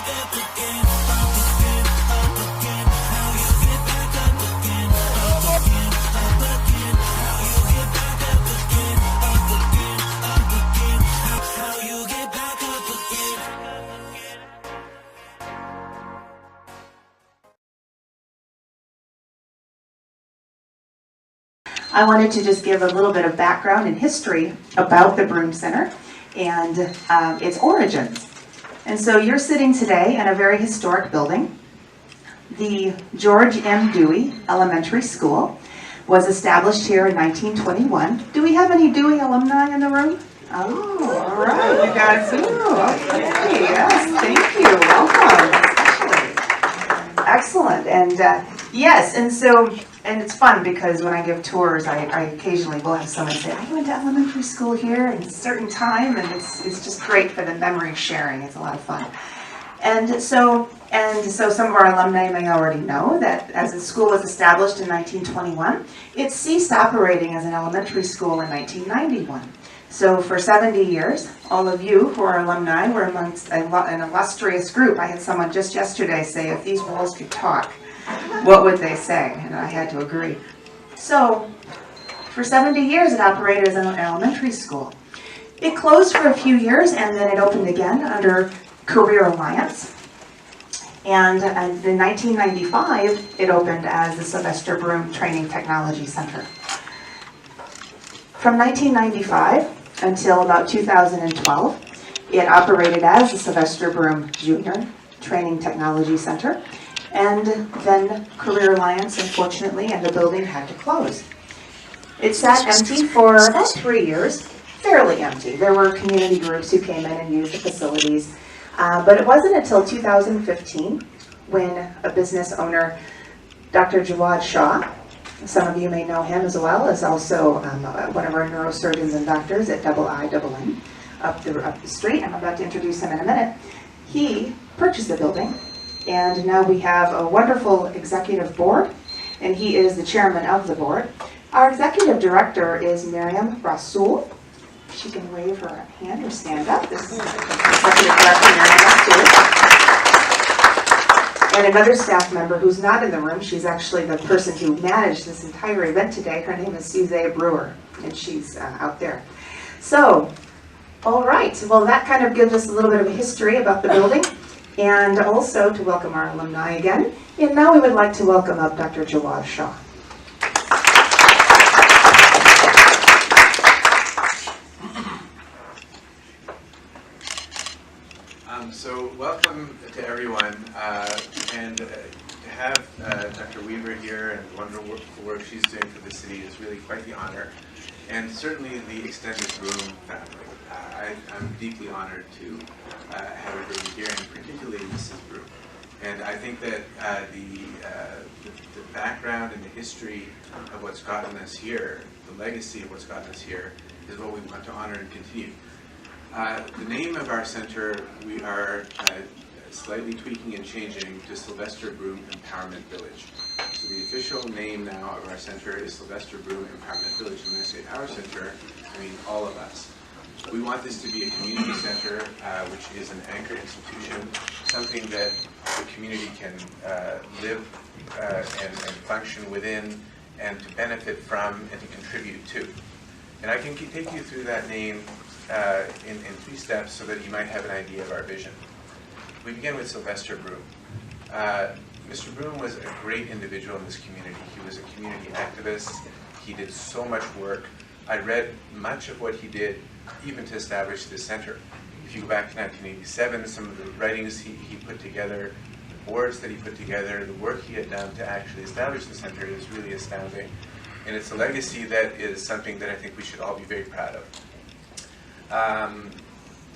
I wanted to just give a little bit of background and history about the Broome Center and its origins. And so you're sitting today in a very historic building. The George M. Dewey Elementary School was established here in 1921. Do we have any Dewey alumni in the room? Oh, all right, you got two. Okay, yes, thank you. Welcome. Excellent. And yes, and it's fun because when I give tours, I occasionally will have someone say, I went to elementary school here at a certain time, and it's just great for the memory sharing. It's a lot of fun. And so some of our alumni may already know that as the school was established in 1921, it ceased operating as an elementary school in 1991. So for 70 years, all of you who are alumni were amongst an illustrious group. I had someone just yesterday say, if these walls could talk, what would they say? And I had to agree. So for 70 years, it operated as an elementary school. It closed for a few years, and then it opened again under Career Alliance. And in 1995, it opened as the Sylvester Broome Training Technology Center. From 1995 until about 2012, it operated as the Sylvester Broome Junior Training Technology Center. And then Career Alliance, unfortunately, and the building had to close. It sat empty for about 3 years, fairly empty. There were community groups who came in and used the facilities. But it wasn't until 2015 when a business owner, Dr. Jawad Shah, some of you may know him as well, is also one of our neurosurgeons and doctors at IIN up the street. I'm about to introduce him in a minute. He purchased the building, and now we have a wonderful executive board, and he is the chairman of the board. Our executive director is Miriam Rasool. She can wave her hand or stand up. This is executive director Miriam Rasool. And another staff member who's not in the room, she's actually the person who managed this entire event today. Her name is Suzanne Brewer, and she's out there. So, all right. Well, that kind of gives us a little bit of a history about the building, and also to welcome our alumni again. And now we would like to welcome up Dr. Jawad Shah. So welcome to everyone, and to have Dr. Weaver here and the wonderful work she's doing for the city is really quite the honor, and certainly the extended Broome family. I'm deeply honored to have everybody here, and particularly Mrs. Broome. And I think that the background and the history of what's gotten us here, the legacy of what's gotten us here, is what we want to honor and continue. The name of our center, we are slightly tweaking and changing to Sylvester Broome Empowerment Village. So the official name now of our center is Sylvester Broome Empowerment Village. And when I say our center, I mean all of us. We want this to be a community center, which is an anchor institution, something that the community can live and function within, and to benefit from and to contribute to. And I can take you through that name in 3 steps so that you might have an idea of our vision. We begin with Sylvester Broome. Mr. Broome was a great individual in this community. He was a community activist. He did so much work. I read much of what he did even to establish this center. If you go back to 1987, some of the writings he put together, the boards that he put together, the work he had done to actually establish the center is really astounding. And it's a legacy that is something that I think we should all be very proud of.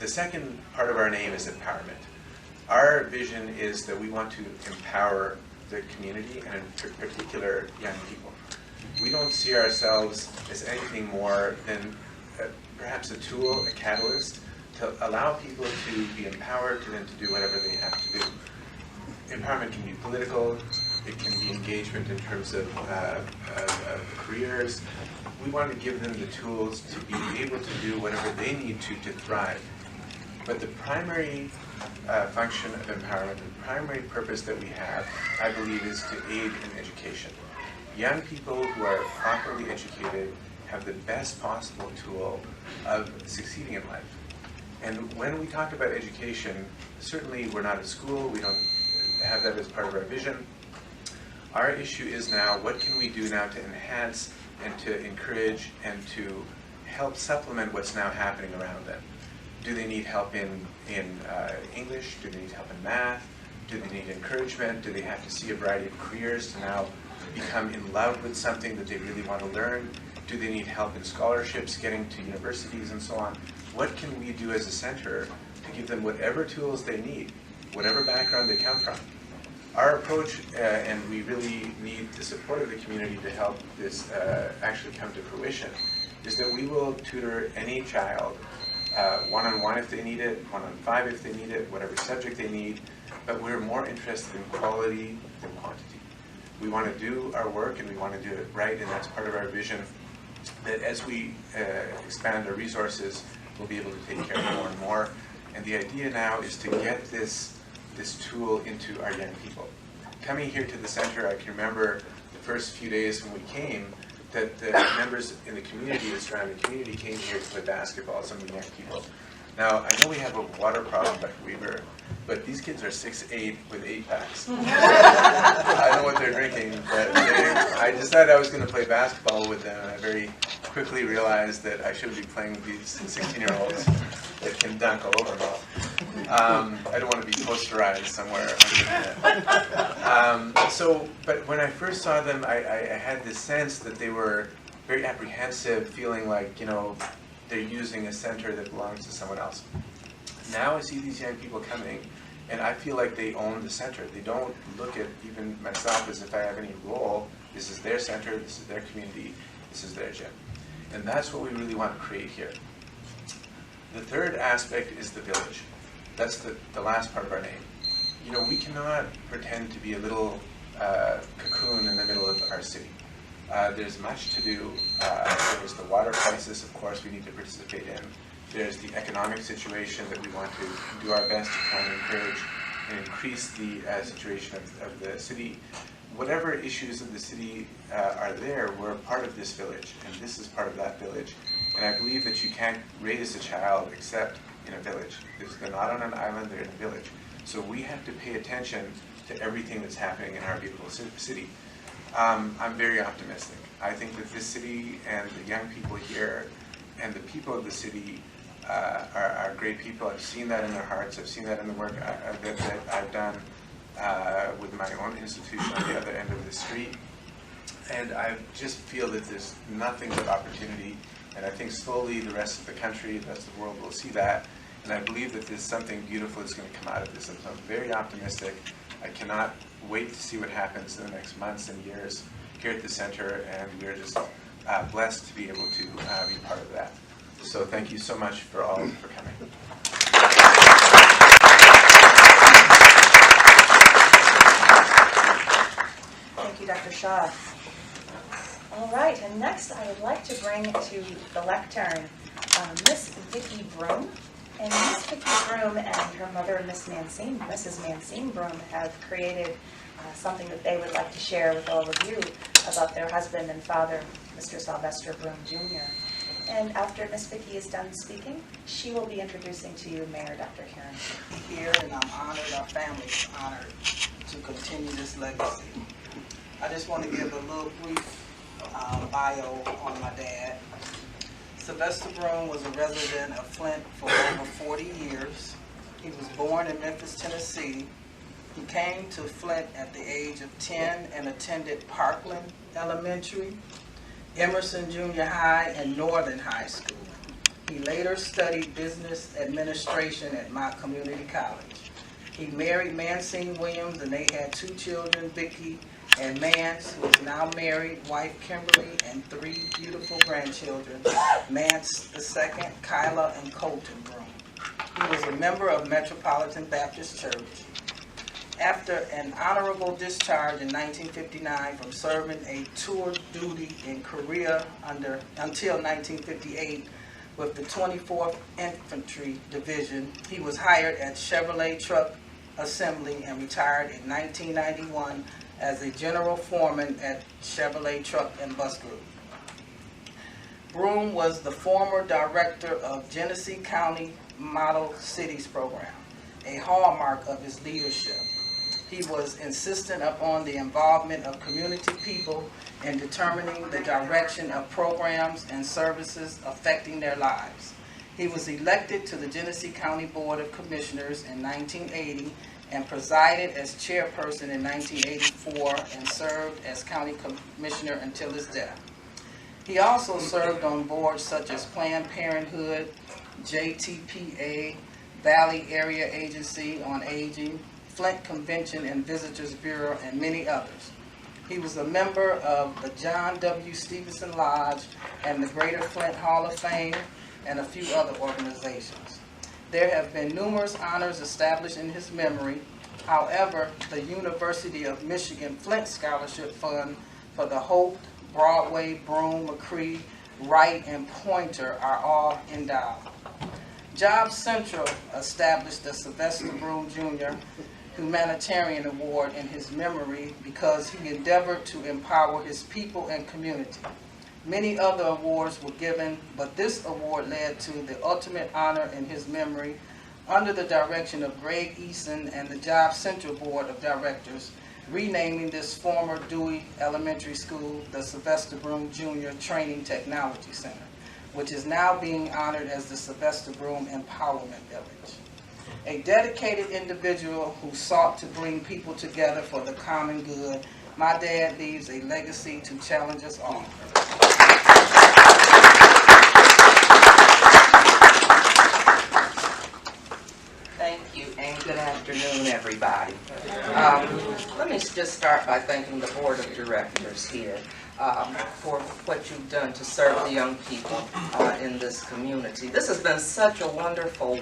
The second part of our name is empowerment. Our vision is that we want to empower the community, and in particular, young people. We don't see ourselves as anything more than perhaps a tool, a catalyst, to allow people to be empowered and then to do whatever they have to do. Empowerment can be political, it can be engagement in terms of careers. We want to give them the tools to be able to do whatever they need to thrive. But the primary function of empowerment, the primary purpose that we have, I believe, is to aid in education. Young people who are properly educated have the best possible tool of succeeding in life. And when we talk about education, certainly we're not a school, we don't have that as part of our vision. Our issue is now, what can we do now to enhance and to encourage and to help supplement what's now happening around them? Do they need help in English? Do they need help in math? Do they need encouragement? Do they have to see a variety of careers to now become in love with something that they really want to learn? Do they need help in scholarships, getting to universities and so on? What can we do as a center to give them whatever tools they need, whatever background they come from? Our approach, and we really need the support of the community to help this actually come to fruition, is that we will tutor any child one-on-one if they need it, one-on-5 if they need it, whatever subject they need, but we're more interested in quality than quantity. We want to do our work and we want to do it right, and that's part of our vision, that as we expand our resources, we'll be able to take care of more and more. And the idea now is to get this tool into our young people. Coming here to the center, I can remember the first few days when we came, that the members in the community, the surrounding community, came here to play basketball, some of the young people. Now, I know we have a water problem, Dr. Weaver, but these kids are 6'8" with 8-packs. I don't know what they're drinking, but I decided I was going to play basketball with them, and I very quickly realized that I shouldn't be playing with these 16-year-olds that can dunk all over me. I don't want to be posterized somewhere on the internet. But when I first saw them, I had this sense that they were very apprehensive, feeling like, they're using a center that belongs to someone else. Now I see these young people coming, and I feel like they own the center. They don't look at even myself as if I have any role. This is their center, this is their community, this is their gym. And that's what we really want to create here. The third aspect is the village. That's the last part of our name. We cannot pretend to be a little cocoon in the middle of our city. There's much to do. There's the water crisis, of course, we need to participate in. There's the economic situation that we want to do our best to try and encourage and increase the situation of the city. Whatever issues of the city are there, we're part of this village, and this is part of that village. And I believe that you can't raise a child except in a village. They're not on an island, they're in a village. So we have to pay attention to everything that's happening in our beautiful city. I'm very optimistic. I think that this city and the young people here and the people of the city are great people. I've seen that in their hearts. I've seen that in the work that I've done with my own institution on the other end of the street. And I just feel that there's nothing but opportunity. And I think slowly the rest of the country, the rest of the world will see that. And I believe that there's something beautiful that's going to come out of this. And so I'm very optimistic. I cannot wait to see what happens in the next months and years here at the center. And we're just blessed to be able to be part of that. So thank you so much for all for coming. Thank you, Dr. Shaw. All right, and next I would like to bring to the lectern Miss Vicki Broome. And Miss Vicki Broome and her mother, Mrs. Mancine Broome, have created something that they would like to share with all of you about their husband and father, Mr. Sylvester Broome, Jr. And after Miss Vicki is done speaking, she will be introducing to you Mayor Dr. Karen. Here, and I'm honored, our family is honored to continue this legacy. I just want to give a little brief bio on my dad. Sylvester Broome was a resident of Flint for over 40 years. He was born in Memphis, Tennessee. He came to Flint at the age of 10 and attended Parkland Elementary, Emerson Junior High, and Northern High School. He later studied business administration at my community college. He married Mancine Williams, and they had 2 children, Vicki and Mance, who is now married, wife Kimberly, and 3 beautiful grandchildren, Mance II, Kyla, and Colton Broome. He was a member of Metropolitan Baptist Church. After an honorable discharge in 1959 from serving a tour duty in Korea until 1958, with the 24th Infantry Division. He was hired at Chevrolet Truck Assembly and retired in 1991 as a general foreman at Chevrolet Truck and Bus Group. Broome was the former director of Genesee County Model Cities Program, a hallmark of his leadership. He was insistent upon the involvement of community people in determining the direction of programs and services affecting their lives. He was elected to the Genesee County Board of Commissioners in 1980 and presided as chairperson in 1984 and served as county commissioner until his death. He also served on boards such as Planned Parenthood, JTPA, Valley Area Agency on Aging, Flint Convention and Visitors Bureau, and many others. He was a member of the John W. Stevenson Lodge and the Greater Flint Hall of Fame and a few other organizations. There have been numerous honors established in his memory. However, the University of Michigan Flint Scholarship Fund for the Hope, Broadway, Broome, McCree, Wright, and Pointer are all endowed. Jobs Central established the Sylvester Broome Jr. Humanitarian Award in his memory because he endeavored to empower his people and community. Many other awards were given, but this award led to the ultimate honor in his memory under the direction of Greg Eason and the Jobs Central Board of Directors, renaming this former Dewey Elementary School the Sylvester Broome Jr. Training Technology Center, which is now being honored as the Sylvester Broome Empowerment Village. A dedicated individual who sought to bring people together for the common good, my dad leaves a legacy to challenge us all. Thank you, and good afternoon, everybody. Let me just start by thanking the Board of Directors here for what you've done to serve the young people in this community. This has been such a wonderful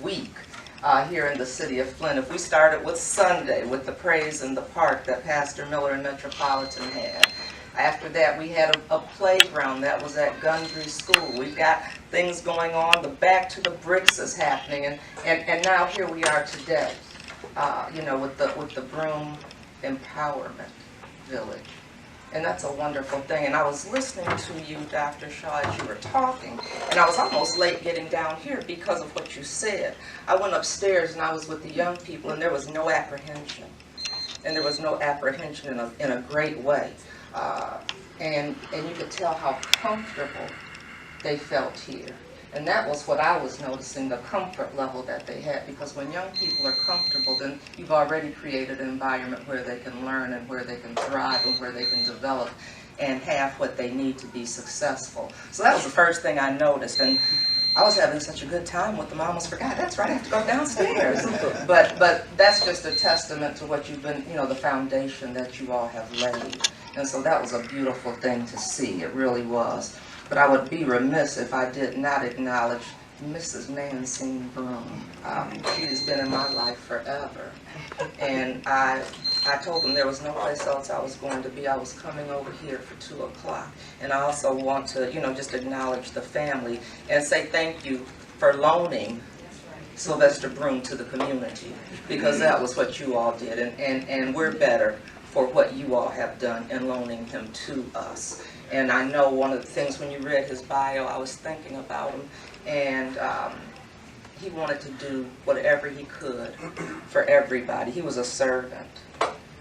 week here in the city of Flint. If we started with Sunday, with the Praise in the Park that Pastor Miller and Metropolitan had. After that, we had a playground that was at Gundry School. We've got things going on. The Back to the Bricks is happening, and now here we are today, with the Broome Empowerment Village. And that's a wonderful thing. And I was listening to you, Dr. Shaw, as you were talking, and I was almost late getting down here because of what you said. I went upstairs and I was with the young people, and there was no apprehension. And there was no apprehension in a great way. And you could tell how comfortable they felt here. And that was what I was noticing, the comfort level that they had, because when young people are comfortable, then you've already created an environment where they can learn and where they can thrive and where they can develop and have what they need to be successful. So that was the first thing I noticed, and I was having such a good time with them, I almost forgot, that's right, I have to go downstairs. But that's just a testament to what you've been, the foundation that you all have laid. And so that was a beautiful thing to see, it really was. But I would be remiss if I did not acknowledge Mrs. Mancine Broome. She has been in my life forever. And I told them there was no place else I was going to be. I was coming over here for 2 o'clock. And I also want to, just acknowledge the family and say thank you for loaning Sylvester Broome to the community, because that was what you all did. And we're better for what you all have done in loaning him to us. And I know one of the things, when you read his bio, I was thinking about him, and he wanted to do whatever he could for everybody. He was a servant.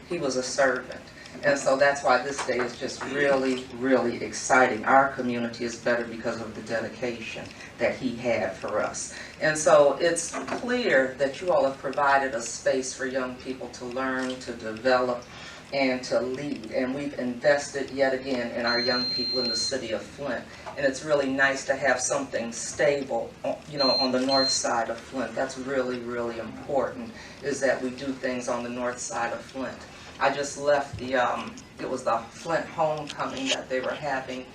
He was a servant. And so that's why this day is just really, really exciting. Our community is better because of the dedication that he had for us. And so it's clear that you all have provided a space for young people to learn, to develop, and to lead. And we've invested yet again in our young people in the city of Flint. And it's really nice to have something stable, on the north side of Flint. That's really, really important, is that we do things on the north side of Flint. I just left it was the Flint homecoming that they were having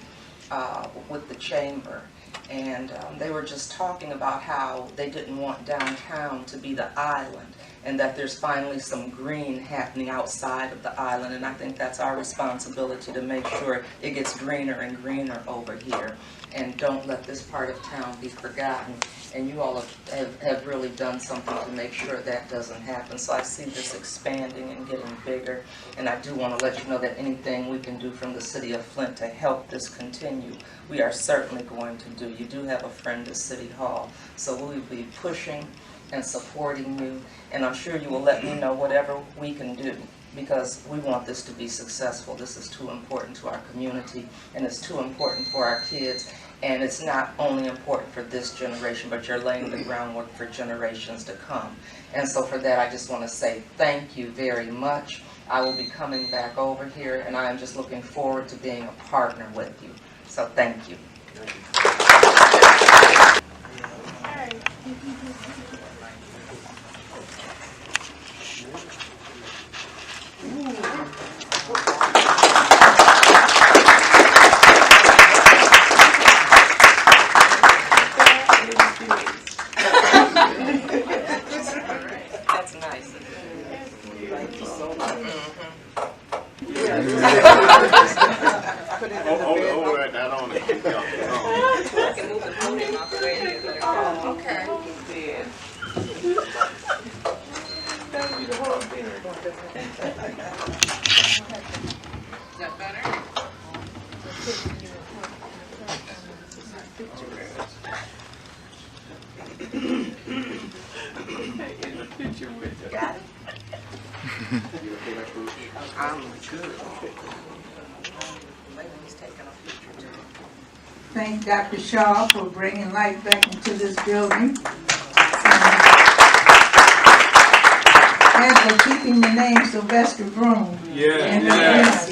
with the chamber. And they were just talking about how they didn't want downtown to be the island. and that there's finally some green happening outside of the island, and I think that's our responsibility to make sure it gets greener and greener over here. And don't let this part of town be forgotten. And you all have really done something to make sure that doesn't happen. So I see this expanding and getting bigger. And I do want to let you know that anything we can do from the city of Flint to help this continue, we are certainly going to do. You do have a friend at City Hall, so we'll be pushing and supporting you. And I'm sure you will let me know whatever we can do, because we want this to be successful. This is too important to our community, and it's too important for our kids. And it's not only important for this generation, but you're laying the groundwork for generations to come. And so for that, I just want to say thank you very much. I will be coming back over here, and I am just looking forward to being a partner with you. So thank you. That's nice. Thank you so much. Oh, right, that on it. I can move the podium off the way it is. Oh, okay. Is that better? Got it? I'm good. Lady's taking a picture too. Thank Dr. Shaw for bringing life back into this building. And for keeping the name Sylvester Broome. Yes.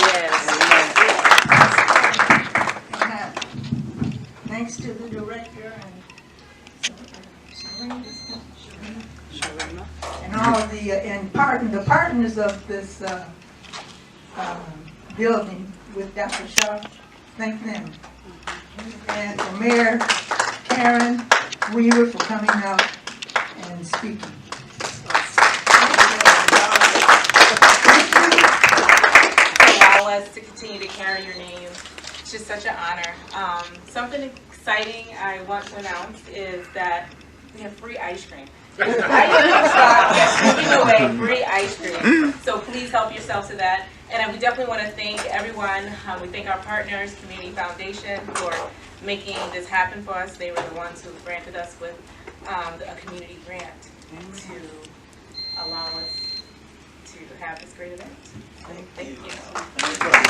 Thanks to the director and all of the partners of this building with Dr. Shaw. Thank them. And for Mayor Karen Weaver for coming out and speaking. Allow us to continue to carry your name. It's just such an honor. Something exciting I want to announce is that we have free ice cream. Giving away free ice cream. So please help yourself to that. And we definitely want to thank everyone. We thank our partners, Community Foundation, for making this happen for us. They were the ones who granted us with a community grant to allow us to have this great event. Thank you.